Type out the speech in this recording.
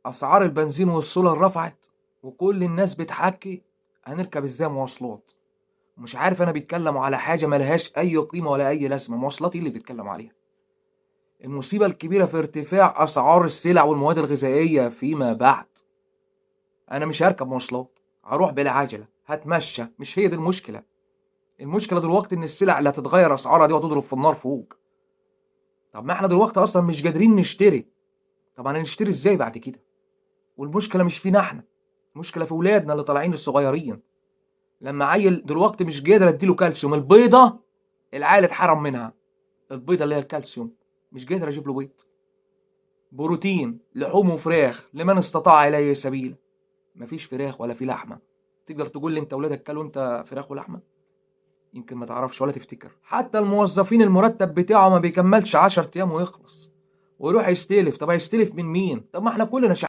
اسعار البنزين والسولار رفعت، وكل الناس بتحكي هنركب ازاي مواصلات. مش عارف، انا بيتكلموا على حاجه ملهاش اي قيمه ولا اي لازمه. مواصلات ايه اللي بيتكلموا عليها؟ المصيبه الكبيره في ارتفاع اسعار السلع والمواد الغذائيه فيما بعد. انا مش هركب مواصلات، هروح بالعجله، هتمشى. مش هي دي المشكله. المشكله دلوقتي ان السلع اللي هتتغير اسعارها دي وهتضرب في النار فوق. طب ما احنا دلوقتي اصلا مش قادرين نشتري. طب هنشتري ازاي بعد كده؟ والمشكله مش فينا احنا، المشكله في ولادنا اللي طالعين الصغيرين. لما عيل دلوقتي مش قادر اديله كالسيوم، البيضه العيل اتحرم منها. البيضه اللي هي الكالسيوم، مش قادر اجيب له بيض. بروتين، لحوم وفراخ لمن استطاع اليه سبيلا. مفيش فراخ ولا في لحمه. تقدر تقول لي انت ولادك كلوا انت فراخ ولحمه؟ يمكن ما تعرفش ولا تفتكر. حتى الموظفين المرتب بتاعه ما بيكملش 10 ايام ويخلص، ويروح يستلف. طب هيستلف من مين؟ طب ما احنا كلنا